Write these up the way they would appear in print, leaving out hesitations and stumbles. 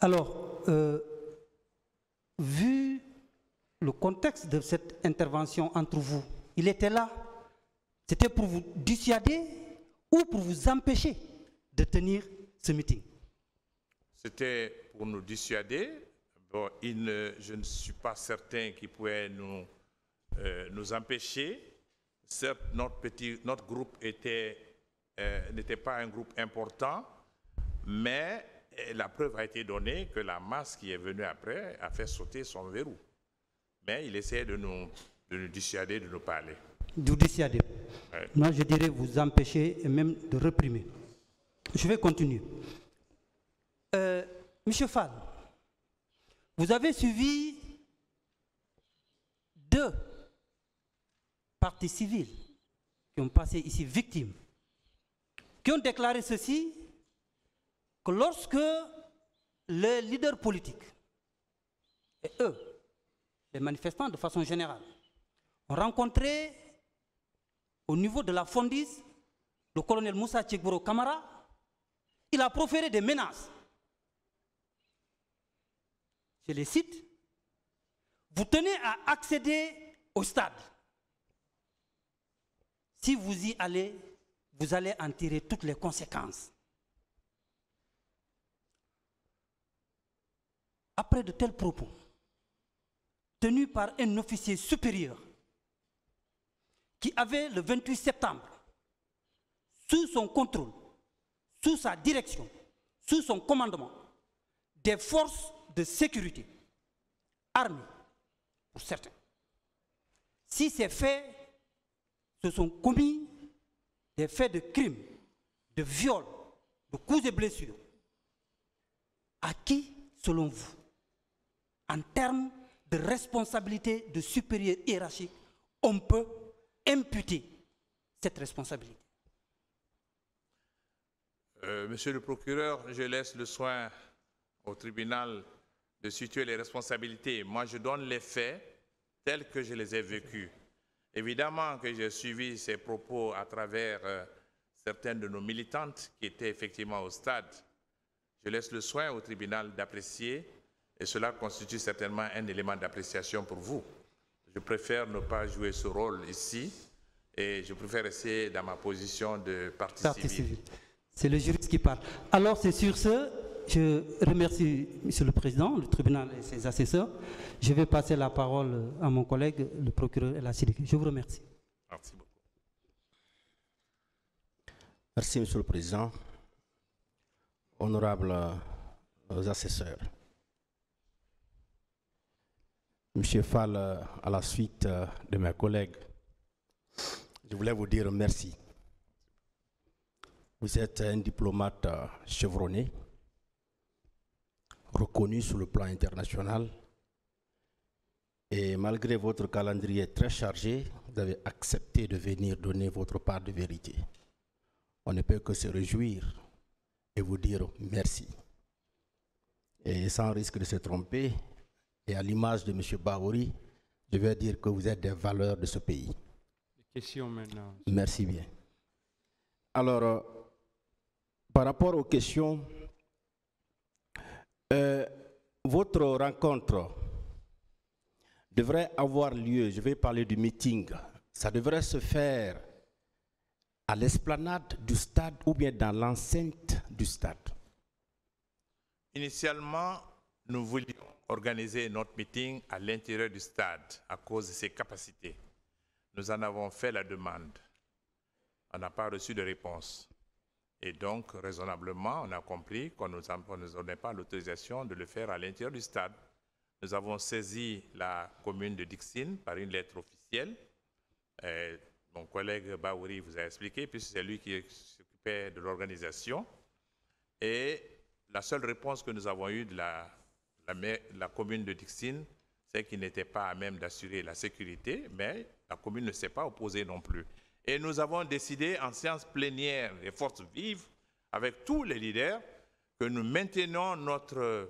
Alors, vu le contexte de cette intervention entre vous, il était là. C'était pour vous dissuader ou pour vous empêcher de tenir ce meeting? C'était pour nous dissuader. Bon, je ne suis pas certain qu'il pouvait nous empêcher. Certes, notre groupe n'était pas un groupe important, mais la preuve a été donnée que la masse qui est venue après a fait sauter son verrou. Mais il essayait de nous dissuader de nous parler. De vous dissuader. Ouais. Moi, je dirais vous empêcher et même de réprimer. Je vais continuer. Monsieur Fall, vous avez suivi 2 parties civiles qui ont passé ici victimes, qui ont déclaré ceci, que lorsque les leaders politiques et eux, les manifestants de façon générale, ont rencontré au niveau de la Fondis le colonel Moussa Tchekboro Kamara, il a proféré des menaces. Je les cite. Vous tenez à accéder au stade. Si vous y allez, vous allez en tirer toutes les conséquences. Après de tels propos, tenus par un officier supérieur, qui avait le 28 septembre, sous son contrôle, sous sa direction, sous son commandement, des forces de sécurité, armées pour certains. Si ces faits se sont commis, des faits de crime, de viol, de coups et blessures, à qui, selon vous, en termes de responsabilité de supérieur hiérarchique, on peut imputer cette responsabilité? Monsieur le procureur, je laisse le soin au tribunal de situer les responsabilités. Moi, je donne les faits tels que je les ai vécus. Évidemment que j'ai suivi ces propos à travers certaines de nos militantes qui étaient effectivement au stade. Je laisse le soin au tribunal d'apprécier et cela constitue certainement un élément d'appréciation pour vous. Je préfère ne pas jouer ce rôle ici et je préfère rester dans ma position de partie civile. C'est le juriste qui parle. Alors c'est sur ce, je remercie Monsieur le Président, le tribunal et ses assesseurs. Je vais passer la parole à mon collègue, le procureur El Sidiki. Je vous remercie. Merci beaucoup. Merci Monsieur le Président. Honorables assesseurs. Monsieur Fall, à la suite de mes collègues, je voulais vous dire merci. Vous êtes un diplomate chevronné, reconnu sur le plan international, et malgré votre calendrier très chargé, vous avez accepté de venir donner votre part de vérité. On ne peut que se réjouir et vous dire merci. Et sans risque de se tromper, et à l'image de M. Bahouri, je vais dire que vous êtes des valeurs de ce pays. Question maintenant. Merci bien. Alors, par rapport aux questions, votre rencontre devrait avoir lieu, je vais parler du meeting, ça devrait se faire à l'esplanade du stade ou bien dans l'enceinte du stade. Initialement, nous voulions organiser notre meeting à l'intérieur du stade à cause de ses capacités. Nous en avons fait la demande. On n'a pas reçu de réponse. Et donc, raisonnablement, on a compris qu'on ne nous donnait pas l'autorisation de le faire à l'intérieur du stade. Nous avons saisi la commune de Dixine par une lettre officielle. Mon collègue Bahouri vous a expliqué, puisque c'est lui qui s'occupait de l'organisation. Et la seule réponse que nous avons eue de la commune de Dixine, c'est qu'il n'était pas à même d'assurer la sécurité, mais la commune ne s'est pas opposée non plus. Et nous avons décidé en séance plénière des forces vives, avec tous les leaders, que nous maintenons notre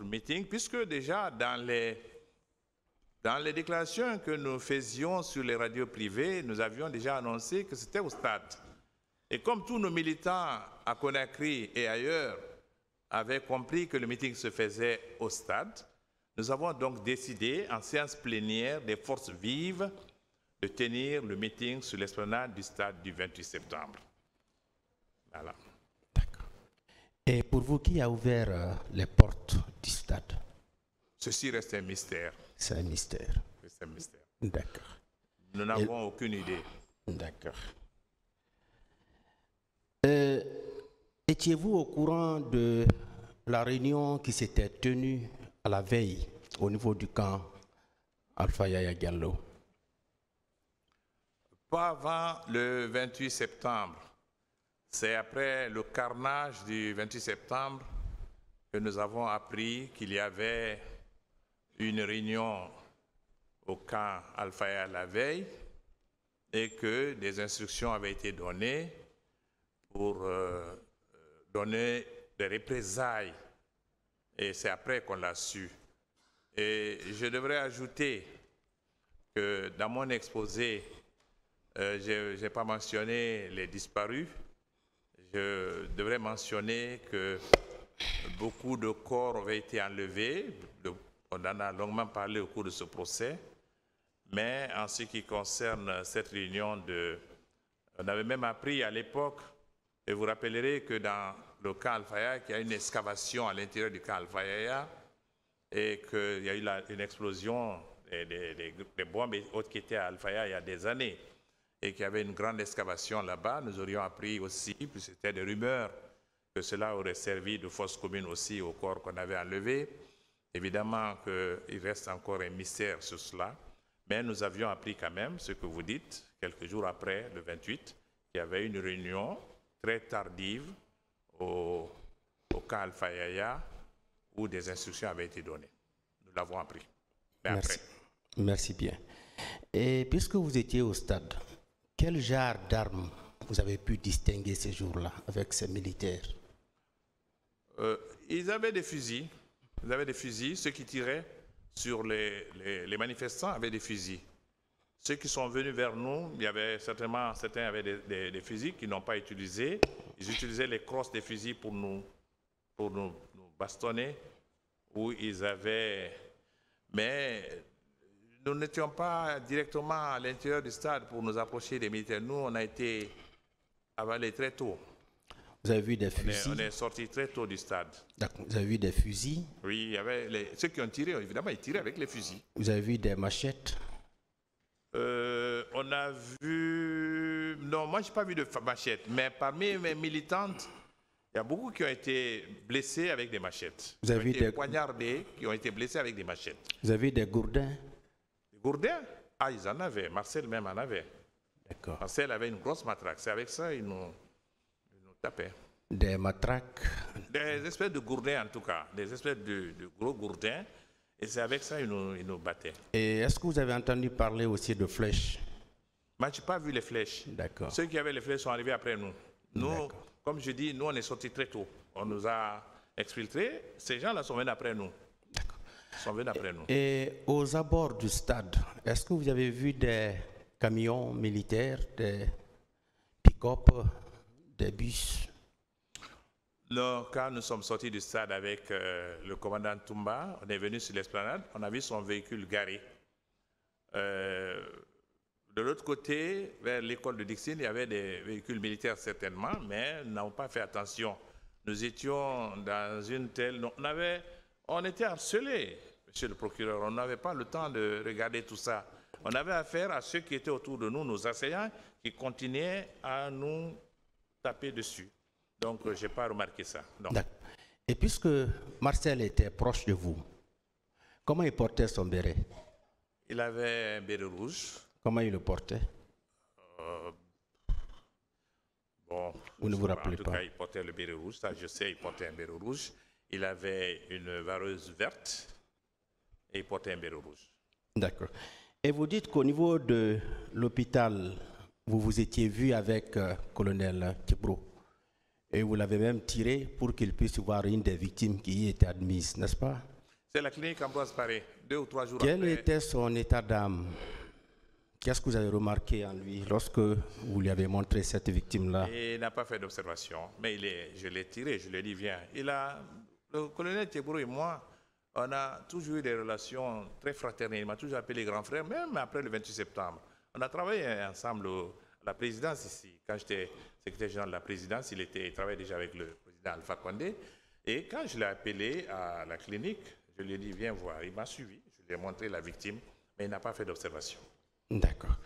meeting, puisque déjà dans les déclarations que nous faisions sur les radios privées, nous avions déjà annoncé que c'était au stade. Et comme tous nos militants à Conakry et ailleurs avait compris que le meeting se faisait au stade. Nous avons donc décidé, en séance plénière des forces vives, de tenir le meeting sur l'esplanade du stade du 28 septembre. Voilà. D'accord. Et pour vous, qui a ouvert les portes du stade? Ceci reste un mystère. C'est un mystère. C'est un mystère. D'accord. Nous n'avons aucune idée. D'accord. Étiez-vous au courant de la réunion qui s'était tenue à la veille au niveau du camp Alpha Yaya Diallo? Pas avant le 28 septembre. C'est après le carnage du 28 septembre que nous avons appris qu'il y avait une réunion au camp Alpha Yaya la veille et que des instructions avaient été données pour donner des représailles. Et c'est après qu'on l'a su. Et je devrais ajouter que dans mon exposé, je n'ai pas mentionné les disparus. Je devrais mentionner que beaucoup de corps avaient été enlevés. On en a longuement parlé au cours de ce procès. Mais en ce qui concerne cette réunion, on avait même appris à l'époque, et vous rappellerez que dans le camp Alpha Yaya, qu'il y a une excavation à l'intérieur du camp Alpha Yaya et qu'il y a eu une explosion des bombes et autres qui étaient à Alpha Yaya il y a des années et qu'il y avait une grande excavation là-bas. Nous aurions appris aussi, puis c'était des rumeurs, que cela aurait servi de fosse commune aussi au corps qu'on avait enlevé. Évidemment qu'il reste encore un mystère sur cela, mais nous avions appris quand même ce que vous dites, quelques jours après, le 28, qu'il y avait une réunion très tardive au camp Alpha Yaya où des instructions avaient été données. Nous l'avons appris. Mais Merci. Après. Merci bien. Et puisque vous étiez au stade, quel genre d'armes vous avez pu distinguer ces jours-là avec ces militaires? Ils avaient des fusils. Ils avaient des fusils. Ceux qui tiraient sur les manifestants avaient des fusils. Ceux qui sont venus vers nous, il y avait certainement, certains avaient des fusils qu'ils n'ont pas utilisés. Ils utilisaient les crosses des fusils pour nous bastonner. Où ils avaient... Mais nous n'étions pas directement à l'intérieur du stade pour nous approcher des militaires. Nous, on a été avalés très tôt. Vous avez vu des fusils? On est sortis très tôt du stade. D'accord. Vous avez vu des fusils? Oui, il y avait ceux qui ont tiré, évidemment, ils tiraient avec les fusils. Vous avez vu des machettes? On a vu... Non, moi, je n'ai pas vu de machette. Mais parmi mes militantes, il y a beaucoup qui ont été blessés avec des machettes. Vous avez vu été des poignardés, qui ont été blessés avec des machettes. Vous avez vu des gourdins? Des gourdins? Ah, ils en avaient. Marcel même en avait. D'accord. Marcel avait une grosse matraque. C'est avec ça qu'ils nous tapaient. Des matraques? Des espèces de gourdins, en tout cas. Des espèces de gros gourdins. Et c'est avec ça qu'ils nous battaient. Et est-ce que vous avez entendu parler aussi de flèches? Moi, je n'ai pas vu les flèches. D'accord. Ceux qui avaient les flèches sont arrivés après nous. Nous, comme je dis, nous, on est sortis très tôt. On nous a exfiltrés. Ces gens-là sont venus après nous. D'accord. Ils sont venus après nous. Et aux abords du stade, est-ce que vous avez vu des camions militaires, des pick-up, des bus? Non, quand nous sommes sortis du stade avec le commandant Toumba, on est venu sur l'esplanade, on a vu son véhicule garé. De l'autre côté, vers l'école de Dixon, il y avait des véhicules militaires certainement, mais nous n'avons pas fait attention. Nous étions dans une telle... On était harcelés, monsieur le procureur. On n'avait pas le temps de regarder tout ça. On avait affaire à ceux qui étaient autour de nous, nos assaillants, qui continuaient à nous taper dessus. Donc, je n'ai pas remarqué ça. Non. Et puisque Marcel était proche de vous, comment il portait son béret? Il avait un béret rouge. Comment il le portait? Bon, vous ne vous rappelez pas. En tout cas, il portait le béret rouge. Ça, je sais, il portait un béret rouge. Il avait une vareuse verte et il portait un béret rouge. D'accord. Et vous dites qu'au niveau de l'hôpital, vous vous étiez vu avec colonel Kibro. Et vous l'avez même tiré pour qu'il puisse voir une des victimes qui y était admise, n'est-ce pas? C'est la clinique Ambroise Paré, 2 ou 3 jours après. Quel était son état d'âme? Qu'est-ce que vous avez remarqué en lui lorsque vous lui avez montré cette victime-là? Il n'a pas fait d'observation, mais je l'ai tiré, je lui ai dit viens. Il a Le colonel Tchebourou et moi, on a toujours eu des relations très fraternelles. Il m'a toujours appelé grand frère, même après le 28 septembre. On a travaillé ensemble à la présidence ici. Quand j'étais secrétaire général de la présidence, il travaillait déjà avec le président Alpha Condé. Et quand je l'ai appelé à la clinique, je lui ai dit, viens voir. Il m'a suivi, je lui ai montré la victime, mais il n'a pas fait d'observation. D'accord.